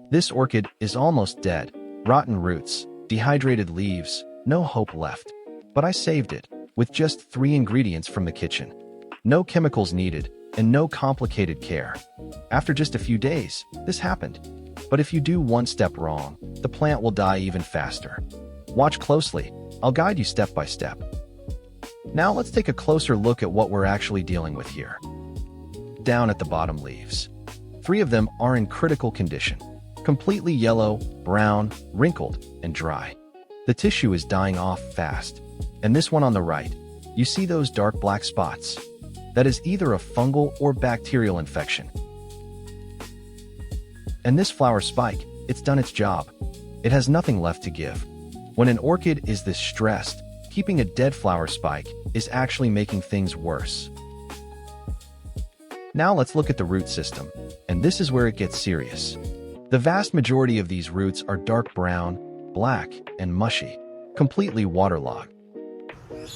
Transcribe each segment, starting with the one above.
This orchid is almost dead. Rotten roots, dehydrated leaves, no hope left. But I saved it, with just 3 ingredients from the kitchen. No chemicals needed, and no complicated care. After just a few days, this happened. But if you do one step wrong, the plant will die even faster. Watch closely. I'll guide you step by step. Now let's take a closer look at what we're actually dealing with here. Down at the bottom leaves. 3 of them are in critical condition. Completely yellow, brown, wrinkled, and dry. The tissue is dying off fast. And this one on the right, you see those dark black spots? That is either a fungal or bacterial infection. And this flower spike, it's done its job. It has nothing left to give. When an orchid is this stressed, keeping a dead flower spike is actually making things worse. Now let's look at the root system, and this is where it gets serious. The vast majority of these roots are dark brown, black, and mushy, completely waterlogged.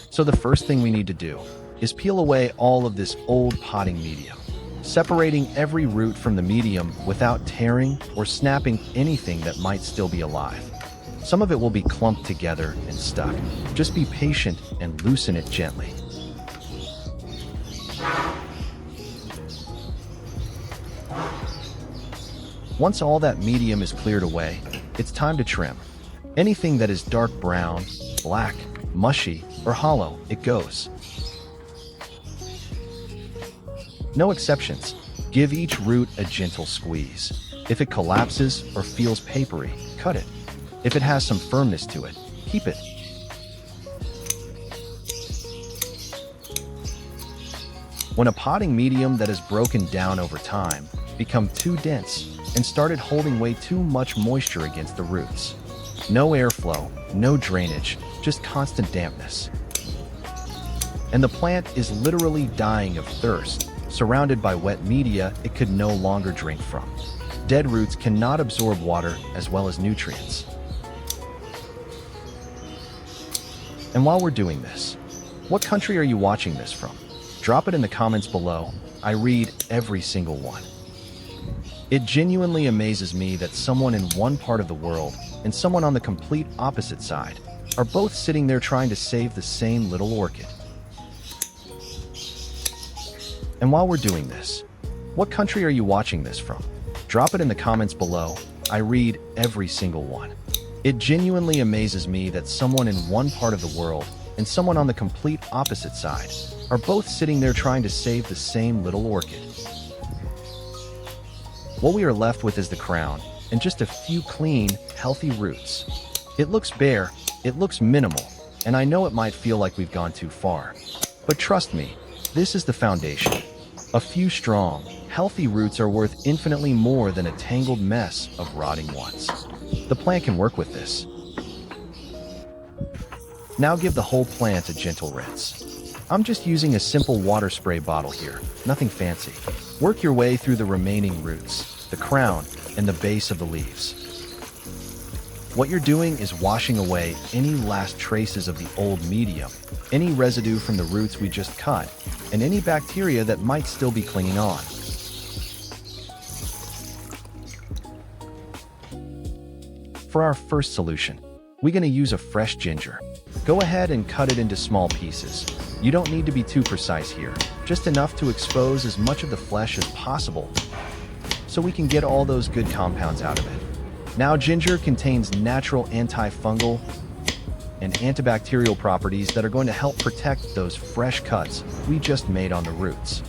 So the first thing we need to do is peel away all of this old potting medium, separating every root from the medium without tearing or snapping anything that might still be alive. Some of it will be clumped together and stuck. Just be patient and loosen it gently. Once all that medium is cleared away, it's time to trim. Anything that is dark brown, black, mushy, or hollow, it goes. No exceptions. Give each root a gentle squeeze. If it collapses or feels papery, cut it. If it has some firmness to it, keep it. When a potting medium that has broken down over time become too dense and started holding way too much moisture against the roots. No airflow, no drainage, just constant dampness. And the plant is literally dying of thirst, surrounded by wet media it could no longer drink from. Dead roots cannot absorb water as well as nutrients. And while we're doing this, what country are you watching this from? Drop it in the comments below. I read every single one. It genuinely amazes me that someone in one part of the world and someone on the complete opposite side are both sitting there trying to save the same little orchid. And while we're doing this, what country are you watching this from? Drop it in the comments below. I read every single one. It genuinely amazes me that someone in one part of the world and someone on the complete opposite side are both sitting there trying to save the same little orchid. What we are left with is the crown and just a few clean, healthy roots. It looks bare, it looks minimal, and I know it might feel like we've gone too far. But trust me, this is the foundation. A few strong, healthy roots are worth infinitely more than a tangled mess of rotting ones. The plant can work with this. Now give the whole plant a gentle rinse. I'm just using a simple water spray bottle here, nothing fancy. Work your way through the remaining roots, the crown, and the base of the leaves. What you're doing is washing away any last traces of the old medium, any residue from the roots we just cut, and any bacteria that might still be clinging on. For our first solution, we're going to use a fresh ginger. Go ahead and cut it into small pieces. You don't need to be too precise here, just enough to expose as much of the flesh as possible so we can get all those good compounds out of it. Now, ginger contains natural antifungal and antibacterial properties that are going to help protect those fresh cuts we just made on the roots.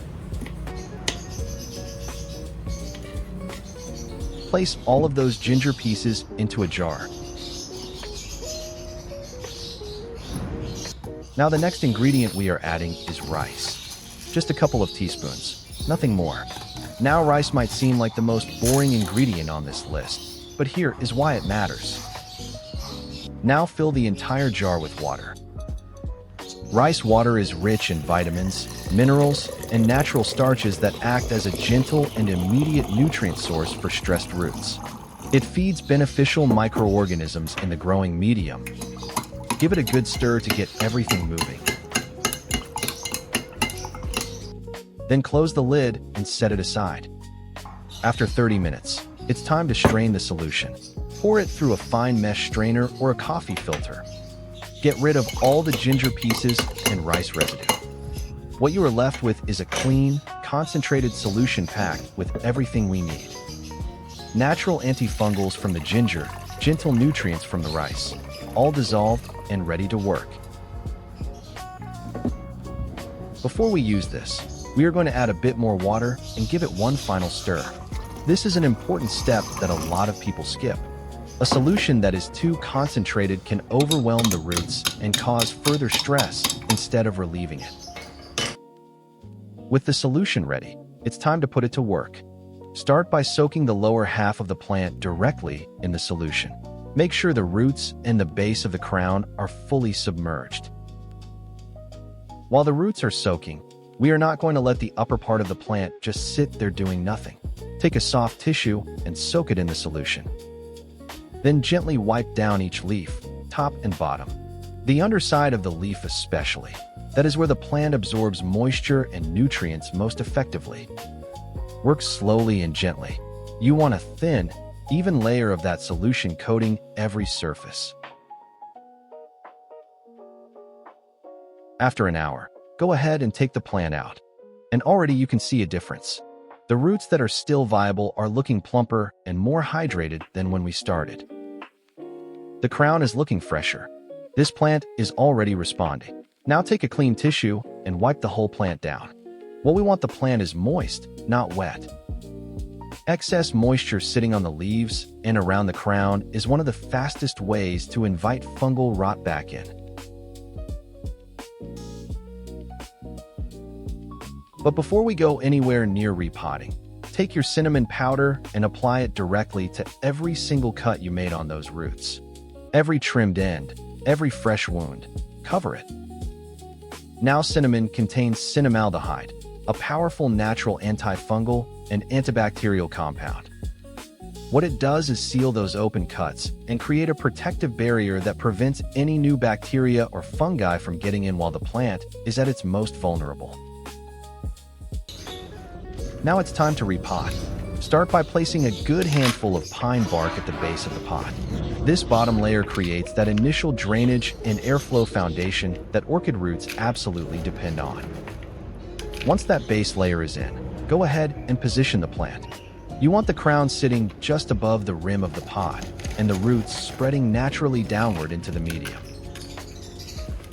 Place all of those ginger pieces into a jar. Now the next ingredient we are adding is rice. Just a couple of teaspoons, nothing more. Now rice might seem like the most boring ingredient on this list, but here is why it matters. Now fill the entire jar with water. Rice water is rich in vitamins, minerals, and natural starches that act as a gentle and immediate nutrient source for stressed roots. It feeds beneficial microorganisms in the growing medium. Give it a good stir to get everything moving. Then close the lid and set it aside. After 30 minutes, It's time to strain the solution. Pour it through a fine mesh strainer or a coffee filter. Get rid of all the ginger pieces and rice residue. What you are left with is a clean, concentrated solution packed with everything we need. Natural antifungals from the ginger, gentle nutrients from the rice, all dissolved and ready to work. Before we use this, we are going to add a bit more water and give it one final stir. This is an important step that a lot of people skip. A solution that is too concentrated can overwhelm the roots and cause further stress instead of relieving it. With the solution ready, it's time to put it to work. Start by soaking the lower half of the plant directly in the solution. Make sure the roots and the base of the crown are fully submerged. While the roots are soaking, we are not going to let the upper part of the plant just sit there doing nothing. Take a soft tissue and soak it in the solution. Then gently wipe down each leaf, top and bottom. The underside of the leaf especially. That is where the plant absorbs moisture and nutrients most effectively. Work slowly and gently. You want a thin, even layer of that solution coating every surface. After an hour, go ahead and take the plant out. And already you can see a difference. The roots that are still viable are looking plumper and more hydrated than when we started. The crown is looking fresher. This plant is already responding. Now take a clean tissue and wipe the whole plant down. What we want the plant is moist, not wet. Excess moisture sitting on the leaves and around the crown is one of the fastest ways to invite fungal rot back in. But before we go anywhere near repotting, take your cinnamon powder and apply it directly to every single cut you made on those roots. Every trimmed end, every fresh wound, cover it. Now cinnamon contains cinnamaldehyde, a powerful natural antifungal and antibacterial compound. What it does is seal those open cuts and create a protective barrier that prevents any new bacteria or fungi from getting in while the plant is at its most vulnerable. Now it's time to repot. Start by placing a good handful of pine bark at the base of the pot. This bottom layer creates that initial drainage and airflow foundation that orchid roots absolutely depend on. Once that base layer is in, go ahead and position the plant. You want the crown sitting just above the rim of the pot and the roots spreading naturally downward into the medium.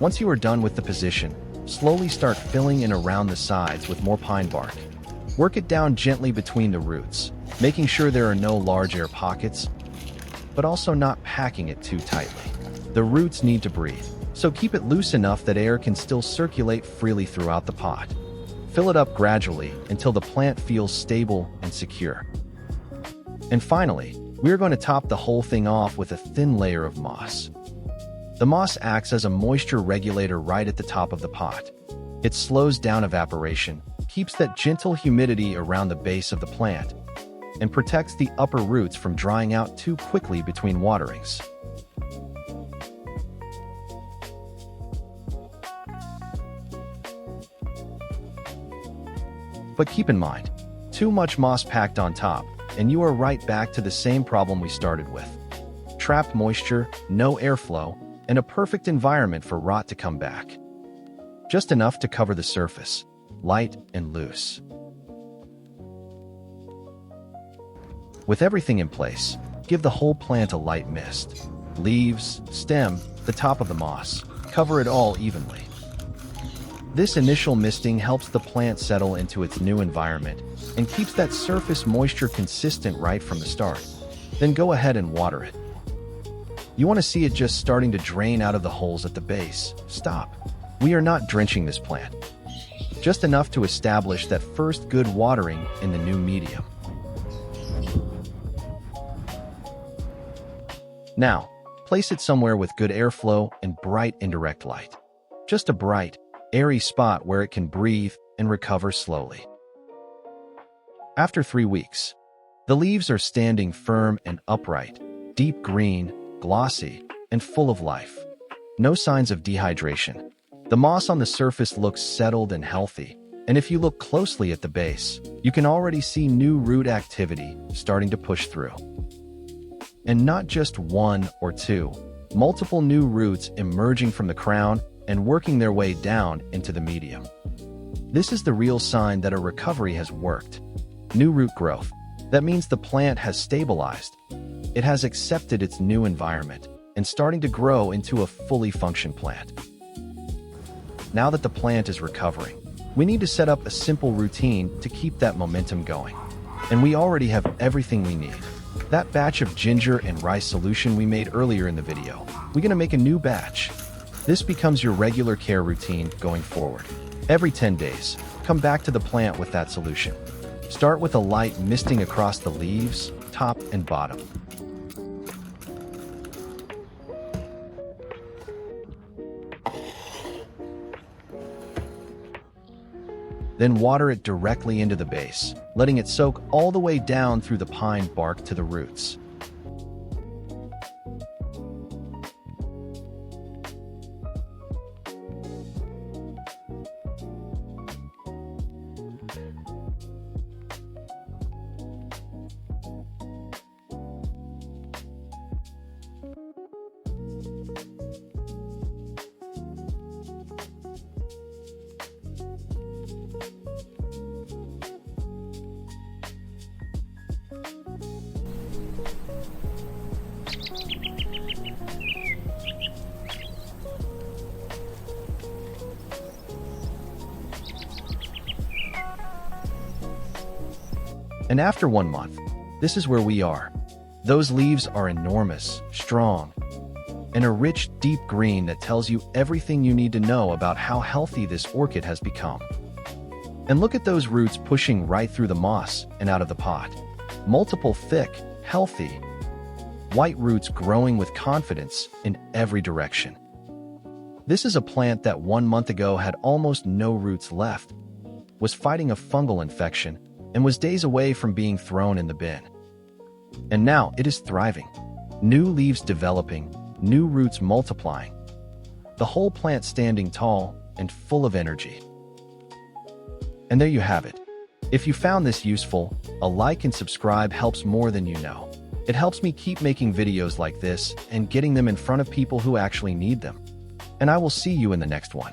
Once you are done with the position, slowly start filling in around the sides with more pine bark. Work it down gently between the roots, making sure there are no large air pockets, but also not packing it too tightly. The roots need to breathe, so keep it loose enough that air can still circulate freely throughout the pot. Fill it up gradually until the plant feels stable and secure. And finally, we are going to top the whole thing off with a thin layer of moss. The moss acts as a moisture regulator right at the top of the pot. It slows down evaporation, keeps that gentle humidity around the base of the plant, and protects the upper roots from drying out too quickly between waterings. But keep in mind, too much moss packed on top, and you are right back to the same problem we started with. Trapped moisture, no airflow, and a perfect environment for rot to come back. Just enough to cover the surface, light and loose. With everything in place, give the whole plant a light mist. Leaves, stem, the top of the moss, cover it all evenly. This initial misting helps the plant settle into its new environment and keeps that surface moisture consistent right from the start. Then go ahead and water it. You want to see it just starting to drain out of the holes at the base. Stop. We are not drenching this plant. Just enough to establish that first good watering in the new medium. Now, place it somewhere with good airflow and bright indirect light. Just a bright, airy spot where it can breathe and recover slowly. After 3 weeks, the leaves are standing firm and upright, deep green, glossy, and full of life. No signs of dehydration. The moss on the surface looks settled and healthy, And if you look closely at the base, you can already see new root activity starting to push through. And not just one or two, multiple new roots emerging from the crown and working their way down into the medium. This is the real sign that a recovery has worked. New root growth. That means the plant has stabilized. It has accepted its new environment and starting to grow into a fully functioning plant. Now that the plant is recovering, we need to set up a simple routine to keep that momentum going. And we already have everything we need. That batch of ginger and rice solution we made earlier in the video, we're going to make a new batch. This becomes your regular care routine going forward. Every 10 days, come back to the plant with that solution. Start with a light misting across the leaves, top and bottom. Then water it directly into the base, letting it soak all the way down through the pine bark to the roots. And after 1 month, this is where we are. Those leaves are enormous, strong, and a rich, deep green that tells you everything you need to know about how healthy this orchid has become. And look at those roots pushing right through the moss and out of the pot. Multiple thick, healthy, white roots growing with confidence in every direction. This is a plant that 1 month ago had almost no roots left, was fighting a fungal infection, and was days away from being thrown in the bin. And now it is thriving. New leaves developing, new roots multiplying. The whole plant standing tall and full of energy. And there you have it. If you found this useful, a like and subscribe helps more than you know. It helps me keep making videos like this and getting them in front of people who actually need them. And I will see you in the next one.